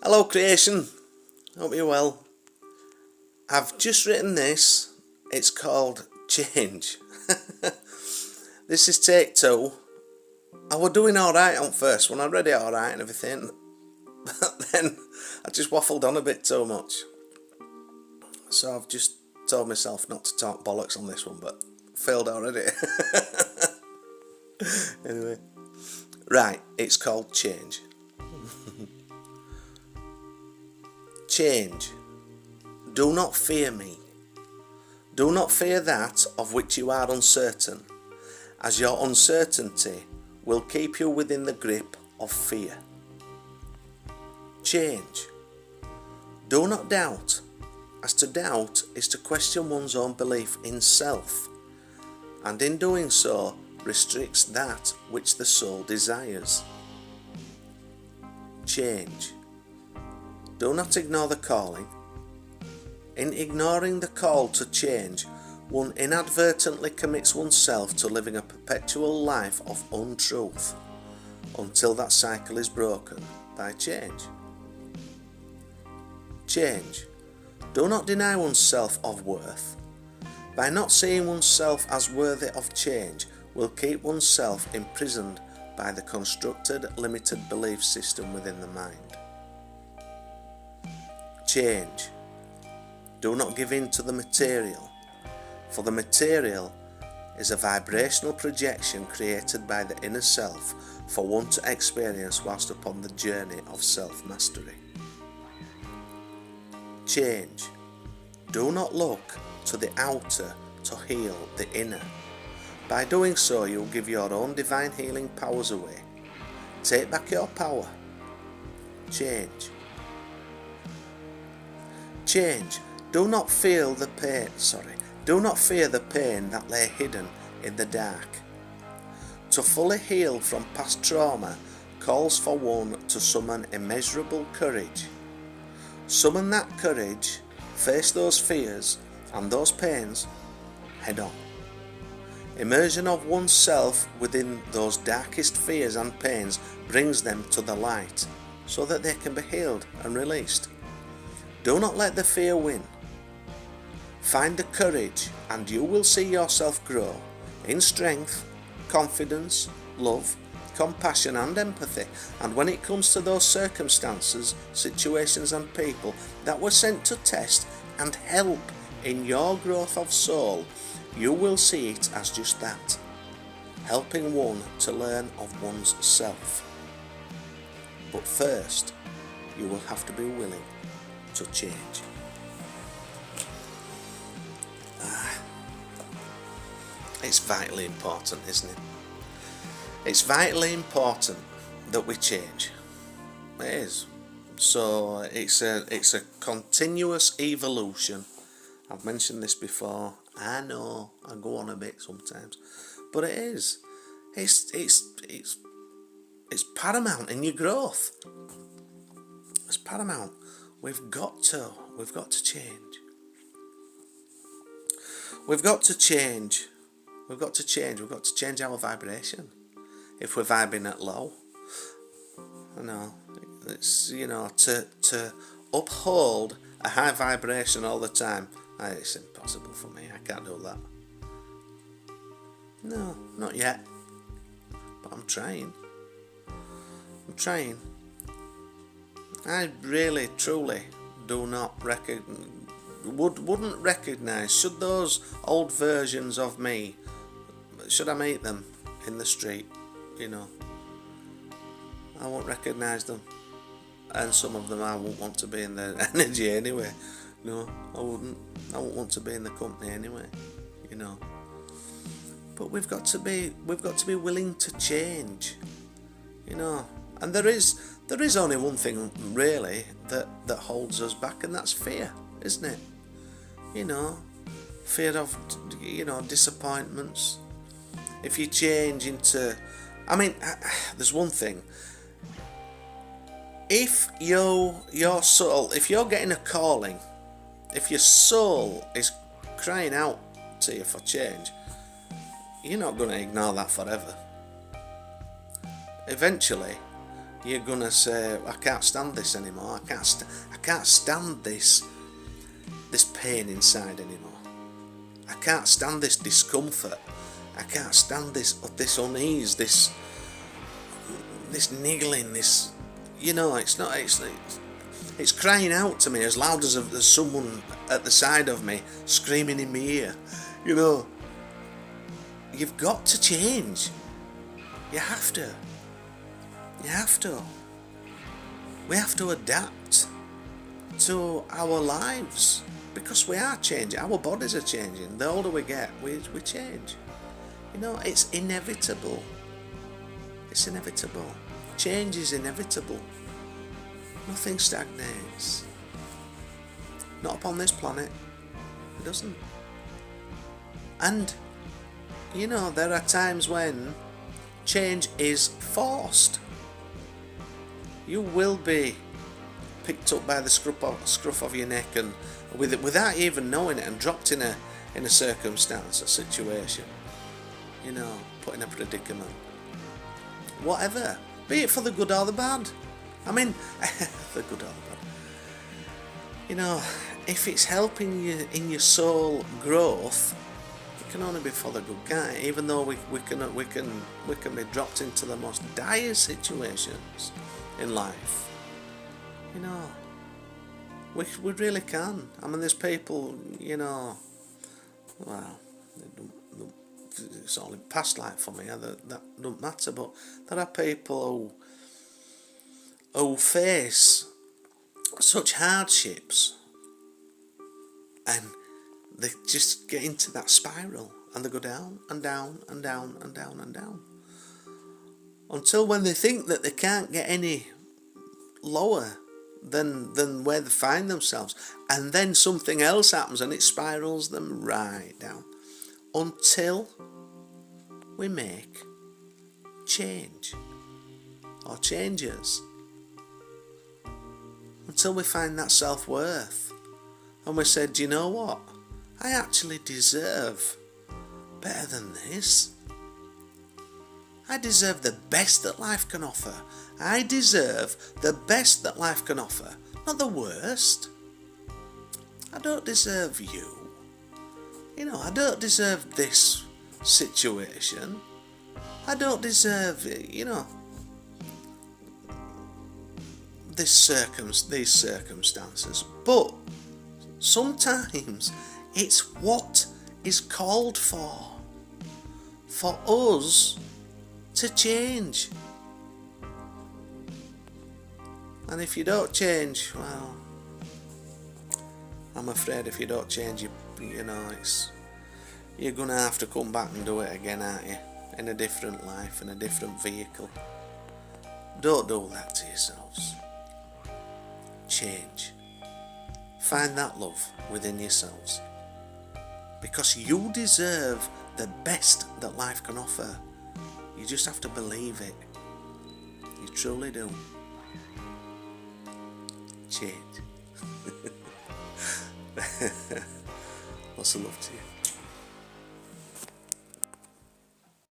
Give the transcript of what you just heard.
Hello creation, hope you're well. I've just written this, it's called Change. This is take 2. I was doing alright on first one, I read it alright and everything, but then I just waffled on a bit too much. So I've just told myself not to talk bollocks on this one, but failed already. Anyway, right, it's called Change. Change. Do not fear me. Do not fear that of which you are uncertain, as your uncertainty will keep you within the grip of fear. Change. Do not doubt, as to doubt is to question one's own belief in self, and in doing so restricts that which the soul desires. Change. Do not ignore the calling. In ignoring the call to change, one inadvertently commits oneself to living a perpetual life of untruth, until that cycle is broken by change. Change. Do not deny oneself of worth. By not seeing oneself as worthy of change will keep oneself imprisoned by the constructed, limited belief system within the mind. Change. Do not give in to the material, for the material is a vibrational projection created by the inner self for one to experience whilst upon the journey of self-mastery. Change. Do not look to the outer to heal the inner. By doing so, you will give your own divine healing powers away. Take back your power. Change. Change. Do not feel the pain. Do not fear the pain that lay hidden in the dark. To fully heal from past trauma calls for one to summon immeasurable courage. Summon that courage, face those fears and those pains head on. Immersion of oneself within those darkest fears and pains brings them to the light, so that they can be healed and released. Do not let the fear win. Find the courage and you will see yourself grow in strength, confidence, love, compassion and empathy. And when it comes to those circumstances, situations and people that were sent to test and help in your growth of soul, you will see it as just that, helping one to learn of one's self. But first, you will have to be willing to change. It's vitally important, isn't it? It's vitally important that we change. It is. So it's a continuous evolution. I've mentioned this before. I know I go on a bit sometimes, but it is. It's paramount in your growth. It's paramount. We've got to change. We've got to change. We've got to change our vibration. If we're vibing at low, it's to uphold a high vibration all the time. It's impossible for me. I can't do that. No, not yet. But I'm trying. I really, truly do not wouldn't recognise, should those old versions of me, should I meet them in the street, I won't recognise them. And some of them I won't want to be in their energy anyway. No, I wouldn't want to be in the company anyway, But we've got to be willing to change, And there is only one thing really that holds us back, and that's fear, isn't it? Fear of disappointments. If you change into, there's one thing. If your soul, if you're getting a calling, if your soul is crying out to you for change, you're not going to ignore that forever. Eventually, you're gonna say, I can't stand this anymore. I can't stand this pain inside anymore. I can't stand this discomfort. I can't stand this unease, this niggling, this, it's crying out to me as loud as there's someone at the side of me screaming in my ear. You've got to change. You have to. We have to adapt to our lives, because we are changing. Our bodies are changing. The older we get, we change. It's inevitable. It's inevitable. Change is inevitable. Nothing stagnates. Not upon this planet. It doesn't. And, there are times when change is forced. You will be picked up by the scruff of your neck and without even knowing it, and dropped in a circumstance, a situation, put in a predicament. Whatever. Be it for the good or the bad. I mean, the good or the bad. If it's helping you in your soul growth, it can only be for the good, can't it? Even though we can be dropped into the most dire situations in life. We really can. I mean, there's people, well, it's all in past life for me. That don't matter. But there are people who face such hardships, and they just get into that spiral, and they go down and down and down and down and down, until when they think that they can't get any lower than where they find themselves, and then something else happens and it spirals them right down, until we make change or changes, until we find that self-worth and we say, do you know what, I actually deserve better than this. I deserve the best that life can offer. I deserve the best that life can offer, not the worst. I don't deserve you. I don't deserve this situation. I don't deserve, these circumstances. But sometimes it's what is called for us to change. And if you don't change, well, I'm afraid if you don't change, you're going to have to come back and do it again, aren't you? In a different life, in a different vehicle. Don't do that to yourselves. Change. Find that love within yourselves. Because you deserve the best that life can offer. You just have to believe it. You truly do. Change. Lots of love to you.